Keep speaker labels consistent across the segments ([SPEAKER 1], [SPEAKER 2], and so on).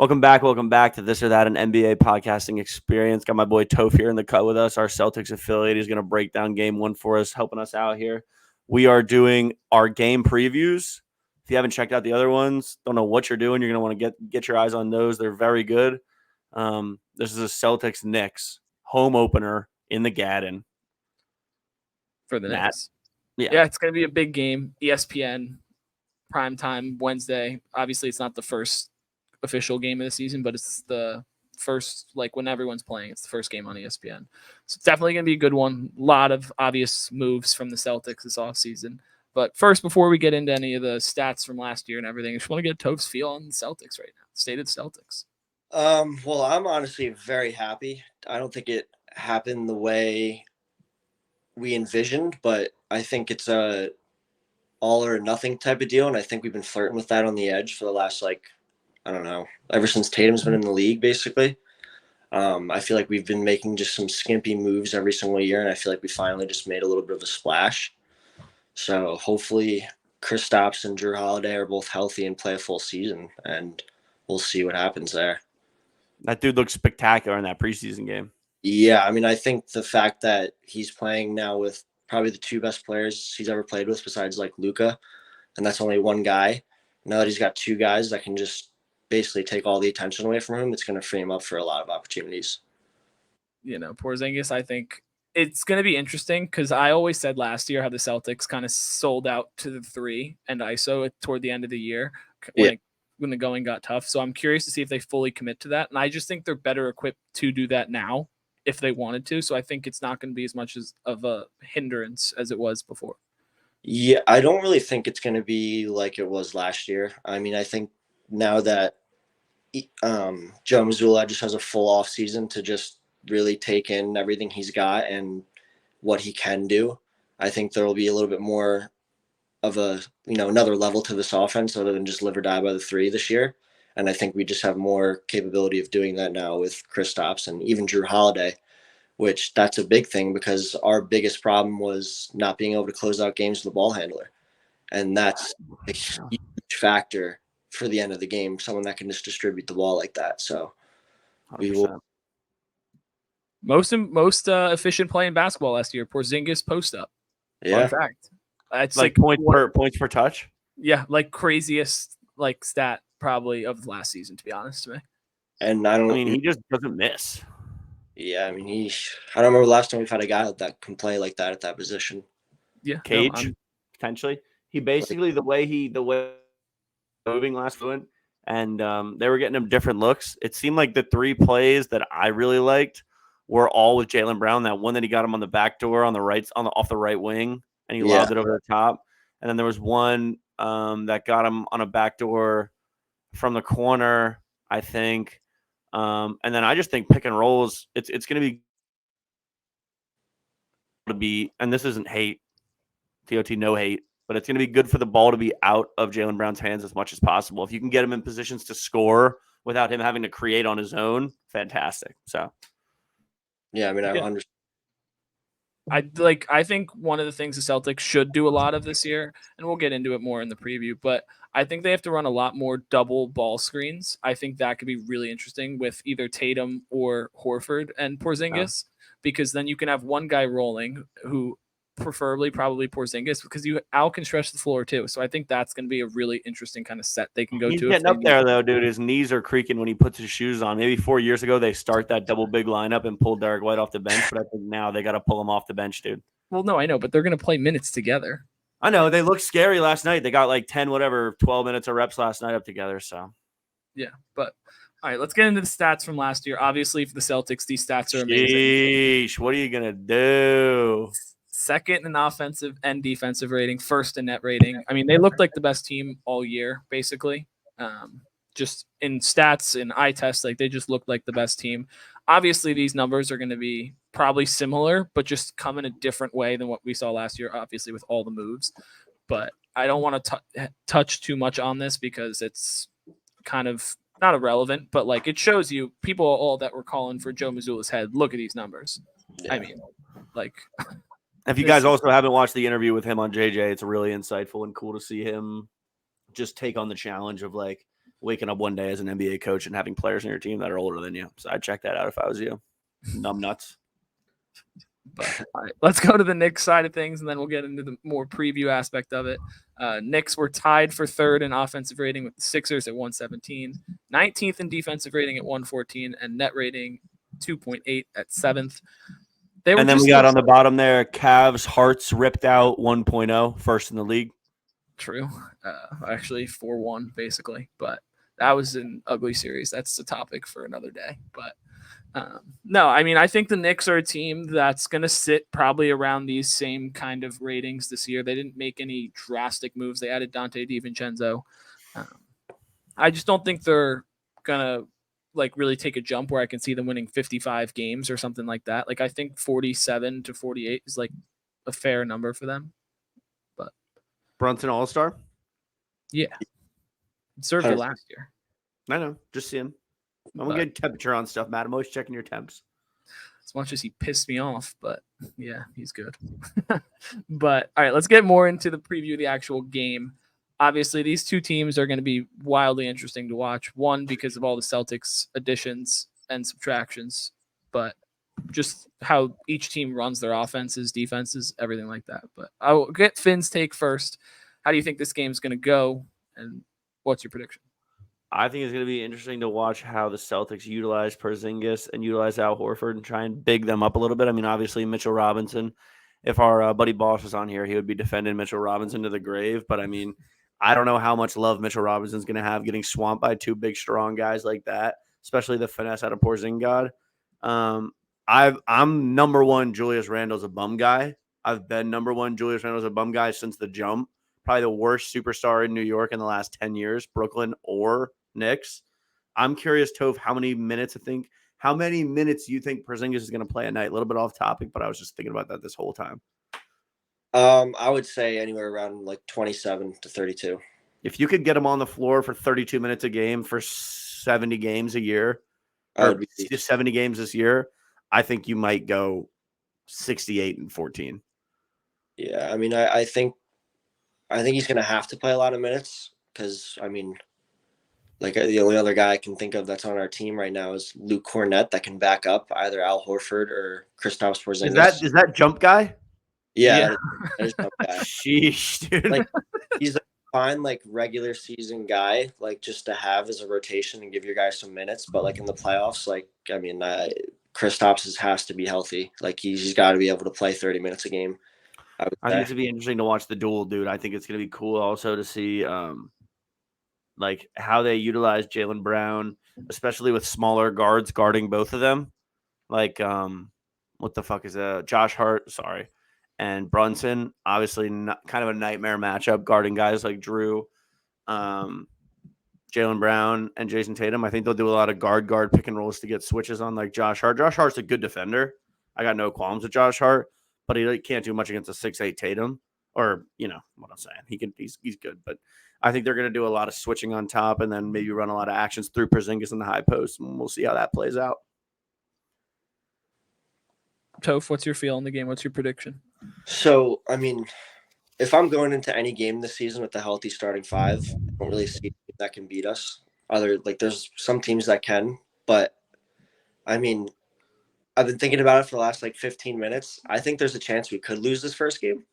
[SPEAKER 1] Welcome back to This or That, an NBA podcasting experience. Got my boy Toph here in the cut with us, our Celtics affiliate. He's going to break down game one for us, helping us out here. We are doing our game previews. If you haven't checked out the other ones, don't know what you're doing. You're going to want to get your eyes on those. They're very good. This is a Celtics Knicks home opener in the Garden.
[SPEAKER 2] For the Knicks.
[SPEAKER 1] Yeah,
[SPEAKER 2] it's going to be a big game. ESPN, primetime, Wednesday. Obviously, it's not the first official game of the season, but it's the first, like when everyone's playing, it's the first game on ESPN. So it's definitely going to be a good one. A lot of obvious moves from the Celtics this offseason. But first, before we get into any of the stats from last year and everything, I just want to get Toph's feel on the Celtics right now. State of the Celtics.
[SPEAKER 3] Well, I'm honestly very happy. I don't think it happened the way we envisioned, but I think it's a all or nothing type of deal, and I think we've been flirting with that on the edge for the last, I don't know, ever since Tatum's been in the league, basically. I feel like we've been making just some skimpy moves every single year, and I feel like we finally just made a little bit of a splash. So hopefully Kristaps and Jrue Holiday are both healthy and play a full season, and we'll see what happens there.
[SPEAKER 1] that dude looks spectacular in that preseason game.
[SPEAKER 3] Yeah, I mean, I think the fact that he's playing now with probably the two best players he's ever played with besides like Luka, and that's only one guy. Now that he's got two guys that can just basically take all the attention away from him, it's going to free him up for a lot of opportunities.
[SPEAKER 2] Porzingis, I think it's going to be interesting because I always said last year how the Celtics kind of sold out to the three and ISO toward the end of the year when the going got tough. So I'm curious to see if they fully commit to that. And I just think they're better equipped to do that now if they wanted to. So I think it's not going to be as much of a hindrance as it was before.
[SPEAKER 3] Yeah, I don't really think it's going to be like it was last year. I mean, I think now that Joe Mazzulla just has a full off season to just really take in everything he's got and what he can do, I think there will be a little bit more of another level to this offense other than just live or die by the three this year. And I think we just have more capability of doing that now with Kristaps and even Jrue Holiday, which that's a big thing because our biggest problem was not being able to close out games with the ball handler. And that's a huge factor for the end of the game, someone that can just distribute the ball like that. So
[SPEAKER 1] 100%.
[SPEAKER 3] we will.
[SPEAKER 2] Most efficient play in basketball last year, Porzingis post up.
[SPEAKER 3] Yeah.
[SPEAKER 2] Fun fact. It's
[SPEAKER 1] like points per touch.
[SPEAKER 2] Yeah, like craziest stat probably of last season, to be honest to me.
[SPEAKER 3] And
[SPEAKER 1] he just doesn't miss.
[SPEAKER 3] Yeah, I mean I don't remember the last time we've had a guy that can play like that at that position.
[SPEAKER 2] Yeah,
[SPEAKER 1] Cage potentially. He basically the way moving last fluent, and they were getting him different looks. It seemed like the three plays that I really liked were all with Jaylen Brown. That one that he got him on the back door on the right off the right wing, and he lobbed it over the top. And then there was one that got him on a back door from the corner, I think. And then I just think pick and rolls, it's going to be, and this isn't hate, TOT no hate, but it's going to be good for the ball to be out of Jaylen Brown's hands as much as possible. If you can get him in positions to score without him having to create on his own, fantastic. So,
[SPEAKER 3] yeah, I mean, I understand.
[SPEAKER 2] I think one of the things the Celtics should do a lot of this year, and we'll get into it more in the preview, but I think they have to run a lot more double ball screens. I think that could be really interesting with either Tatum or Horford and Porzingis, because then you can have one guy rolling who preferably probably Porzingis because Al can stretch the floor too. So I think that's going to be a really interesting kind of set they can go
[SPEAKER 1] he's
[SPEAKER 2] to.
[SPEAKER 1] Getting up there though, dude. His knees are creaking when he puts his shoes on. Maybe 4 years ago they start that double big lineup and pull Derek White off the bench, but I think now they got to pull him off the bench, dude.
[SPEAKER 2] Well, no, I know, but they're going to play minutes together.
[SPEAKER 1] I know they looked scary last night. They got 12 minutes of reps last night up together. So,
[SPEAKER 2] yeah, but all right, let's get into the stats from last year. Obviously, for the Celtics, these stats are amazing.
[SPEAKER 1] Sheesh, what are you gonna do?
[SPEAKER 2] Second in offensive and defensive rating, first in net rating. I mean, they looked like the best team all year, basically. Just in stats and eye tests, they just looked like the best team. Obviously, these numbers are going to be probably similar, but just come in a different way than what we saw last year, obviously, with all the moves. But I don't want to touch too much on this because it's kind of not irrelevant, but it shows you people all that were calling for Joe Mazzulla's head. Look at these numbers. Yeah. I mean,
[SPEAKER 1] if you guys also haven't watched the interview with him on JJ, it's really insightful and cool to see him just take on the challenge of waking up one day as an NBA coach and having players on your team that are older than you. So I'd check that out if I was you. Numb nuts.
[SPEAKER 2] But all right, let's go to the Knicks side of things, and then we'll get into the more preview aspect of it. Knicks were tied for third in offensive rating with the Sixers at 117, 19th in defensive rating at 114, and net rating 2.8 at 7th.
[SPEAKER 1] And then we got on the bottom there, Cavs, Hearts ripped out 1.0, first in the league.
[SPEAKER 2] True. Actually 4-1 basically, but that was an ugly series. That's the topic for another day. But no, I mean, I think the Knicks are a team that's going to sit probably around these same kind of ratings this year. They didn't make any drastic moves. They added Dante DiVincenzo. I just don't think they're going to like really take a jump where I can see them winning 55 games or something like that. Like I think 47 to 48 is like a fair number for them. But
[SPEAKER 1] Brunson All-Star?
[SPEAKER 2] Yeah. Served it last year.
[SPEAKER 1] I know. Just see him. I'm going to get temperature on stuff, Matt. I'm always checking your temps.
[SPEAKER 2] As much as he pissed me off, but yeah, he's good. But all right, let's get more into the preview of the actual game. Obviously, these two teams are going to be wildly interesting to watch. One, because of all the Celtics additions and subtractions, but just how each team runs their offenses, defenses, everything like that. But I'll get Finn's take first. How do you think this game's going to go, and what's your prediction?
[SPEAKER 1] I think it's going to be interesting to watch how the Celtics utilize Porzingis and utilize Al Horford and try and big them up a little bit. I mean, obviously, Mitchell Robinson, if our buddy Boss was on here, he would be defending Mitchell Robinson to the grave. But, I mean, I don't know how much love Mitchell Robinson's going to have getting swamped by two big, strong guys like that, especially the finesse out of Porzingis. I'm number one Julius Randle's a bum guy. I've been number one Julius Randle's a bum guy since the jump. Probably the worst superstar in New York in the last 10 years, Brooklyn or Knicks. I'm curious, Toph, how many minutes do you think Porzingis is going to play a night? A little bit off topic, but I was just thinking about that this whole time.
[SPEAKER 3] I would say anywhere around like 27 to 32.
[SPEAKER 1] If you could get him on the floor for 32 minutes a game for 70 games a year, or 70 games this year, I think you might go 68-14.
[SPEAKER 3] Yeah, I mean, I think he's going to have to play a lot of minutes because, I mean, like the only other guy I can think of that's on our team right now is Luke Cornett that can back up either Al Horford or Kristaps Porzingis.
[SPEAKER 1] Is that jump guy?
[SPEAKER 3] Yeah. That is jump guy.
[SPEAKER 1] Sheesh, dude.
[SPEAKER 3] Like, he's a fine, like, regular season guy, like, just to have as a rotation and give your guys some minutes. But, like, in the playoffs, like, I mean, Kristaps has to be healthy. Like, he's got to be able to play 30 minutes a game.
[SPEAKER 1] I think it's going to be interesting to watch the duel, dude. I think it's going to be cool also to see like how they utilize Jaylen Brown, especially with smaller guards guarding both of them. Like, what the fuck is Josh Hart? Sorry. And Brunson, obviously kind of a nightmare matchup guarding guys like Drew, Jaylen Brown, and Jason Tatum. I think they'll do a lot of guard pick and rolls to get switches on like Josh Hart. Josh Hart's a good defender. I got no qualms with Josh Hart, but he can't do much against a 6'8" Tatum. Or, you know what I'm saying. He's good, but I think they're going to do a lot of switching on top and then maybe run a lot of actions through Porzingis in the high post, and we'll see how that plays out.
[SPEAKER 2] Toph, what's your feel in the game? What's your prediction?
[SPEAKER 3] So, I mean, if I'm going into any game this season with a healthy starting five, I don't really see that can beat us. There's some teams that can, but I mean, I've been thinking about it for the last 15 minutes. I think there's a chance we could lose this first game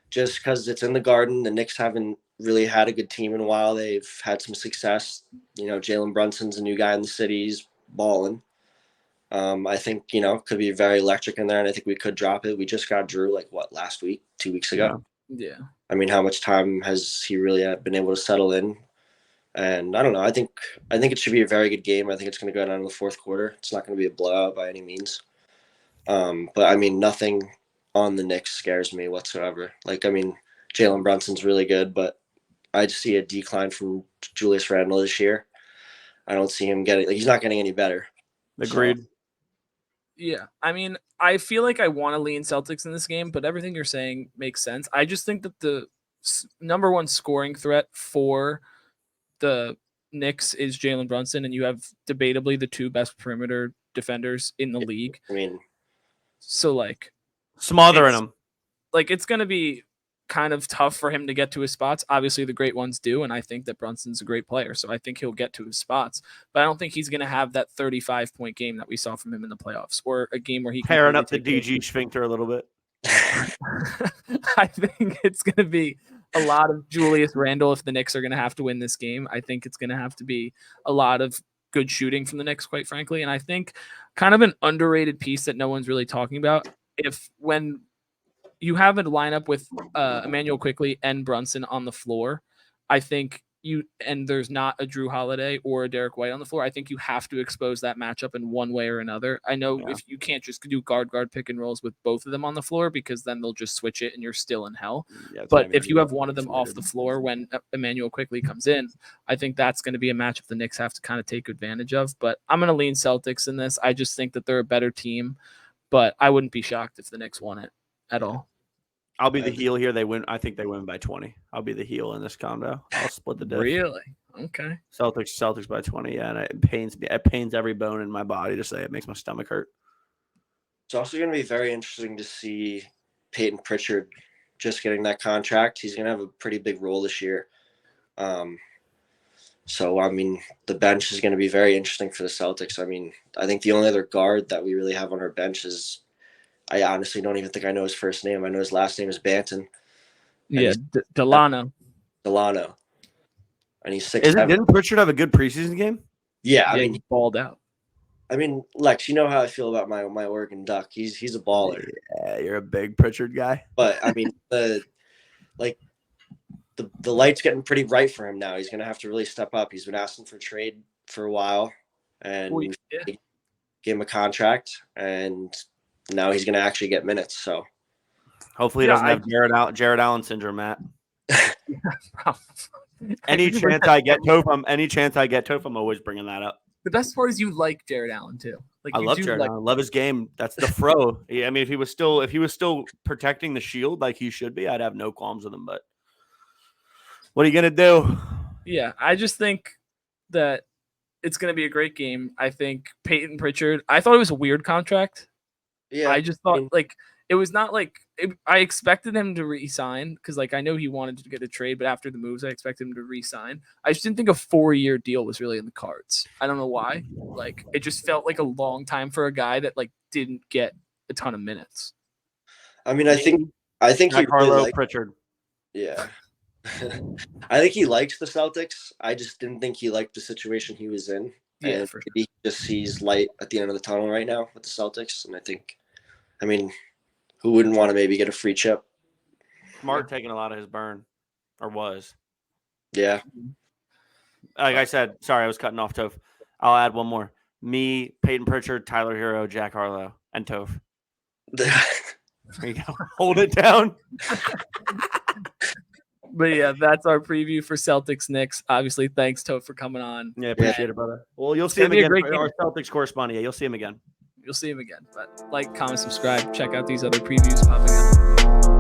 [SPEAKER 3] just because it's in the Garden. The Knicks haven't really had a good team in a while. They've had some success. You know, Jalen Brunson's a new guy in the city. He's balling. I think, could be very electric in there, and I think we could drop it. We just got Drew, last week, 2 weeks ago?
[SPEAKER 2] Yeah.
[SPEAKER 3] I mean, how much time has he really been able to settle in? And I don't know. I think it should be a very good game. I think it's going to go down in the fourth quarter. It's not going to be a blowout by any means. But, I mean, nothing on the Knicks scares me whatsoever. Jalen Brunson's really good, but I just see a decline from Julius Randle this year. I don't see him he's not getting any better.
[SPEAKER 1] Agreed.
[SPEAKER 3] So.
[SPEAKER 2] Yeah. I mean, I feel like I want to lean Celtics in this game, but everything you're saying makes sense. I just think that the number one scoring threat for the Knicks is Jalen Brunson, and you have debatably the two best perimeter defenders in the league.
[SPEAKER 3] I mean,
[SPEAKER 2] so
[SPEAKER 1] smothering them.
[SPEAKER 2] It's going to be kind of tough for him to get to his spots. Obviously, the great ones do, and I think that Brunson's a great player, so I think he'll get to his spots. But I don't think he's going to have that 35-point game that we saw from him in the playoffs, or a game where he can
[SPEAKER 1] Pairing
[SPEAKER 2] really
[SPEAKER 1] up the
[SPEAKER 2] take
[SPEAKER 1] DG sphincter a little bit.
[SPEAKER 2] I think it's going to be a lot of Julius Randle if the Knicks are going to have to win this game. I think it's going to have to be a lot of good shooting from the Knicks, quite frankly. And I think kind of an underrated piece that no one's really talking about, when you have a lineup with Emmanuel Quickley and Brunson on the floor, I think there's not a Drew Holiday or a Derek White on the floor, I think you have to expose that matchup in one way or another. I know if you can't just do guard pick and rolls with both of them on the floor, because then they'll just switch it and you're still in hell. Yeah, but if you have one of them off the floor when Emmanuel Quickley comes in, I think that's going to be a matchup the Knicks have to kind of take advantage of. But I'm going to lean Celtics in this. I just think that they're a better team, but I wouldn't be shocked if the Knicks won it at all.
[SPEAKER 1] I'll be the heel here. They win. I think they win by 20. I'll be the heel in this combo. I'll split the diff.
[SPEAKER 2] Really? Okay.
[SPEAKER 1] Celtics by 20. Yeah, and it pains me. It pains every bone in my body to say it. Makes my stomach hurt.
[SPEAKER 3] It's also going to be very interesting to see Peyton Pritchard just getting that contract. He's going to have a pretty big role this year. So, I mean, the bench is going to be very interesting for the Celtics. I mean, I think the only other guard that we really have on our bench is, I honestly don't even think I know his first name. I know his last name is Banton.
[SPEAKER 2] Yeah, Delano.
[SPEAKER 3] Delano. And he's 6'7".
[SPEAKER 1] Didn't Pritchard have a good preseason game?
[SPEAKER 3] Yeah, I mean,
[SPEAKER 2] he balled out.
[SPEAKER 3] I mean, Lex, you know how I feel about my Oregon Duck. He's a baller.
[SPEAKER 1] Yeah, you're a big Pritchard guy.
[SPEAKER 3] But I mean, the light's getting pretty bright for him now. He's gonna have to really step up. He's been asking for trade for a while, and we gave him a contract, and now he's gonna actually get minutes. So
[SPEAKER 1] hopefully he doesn't have Jared Allen syndrome, Matt. Any chance I get Toph, I'm always bringing that up.
[SPEAKER 2] The best part is you like Jared Allen too. Like,
[SPEAKER 1] I love Jared Allen. I love his game. That's the fro. Yeah, I mean, if he was still protecting the shield like he should be, I'd have no qualms with him. But what are you gonna do?
[SPEAKER 2] Yeah, I just think that it's gonna be a great game. I think Peyton Pritchard. I thought it was a weird contract.
[SPEAKER 3] Yeah,
[SPEAKER 2] I just thought it was not I expected him to re-sign because I know he wanted to get a trade, but after the moves, I expected him to re-sign. I just didn't think a 4-year deal was really in the cards. I don't know why. It just felt like a long time for a guy that didn't get a ton of minutes.
[SPEAKER 3] I mean, I think he
[SPEAKER 1] really Pritchard.
[SPEAKER 3] Yeah. I think he likes the Celtics. I just didn't think he liked the situation he was in.
[SPEAKER 2] Yeah,
[SPEAKER 3] and
[SPEAKER 2] for sure.
[SPEAKER 3] He just sees light at the end of the tunnel right now with the Celtics. And I mean, who wouldn't want to maybe get a free chip?
[SPEAKER 1] Smart taking a lot of his burn, or was.
[SPEAKER 3] Yeah.
[SPEAKER 1] Like I said, sorry, I was cutting off Toph. I'll add one more. Me, Peyton Pritchard, Tyler Hero, Jack Harlow, and Toph. There you go. Hold it down.
[SPEAKER 2] But yeah, that's our preview for Celtics Knicks. Obviously, thanks, Toph, for coming on.
[SPEAKER 1] Yeah, appreciate it, brother. Well, you'll see him again. Our Celtics correspondent. Yeah, you'll see him again.
[SPEAKER 2] You'll see him again. But comment, subscribe, check out these other previews popping up.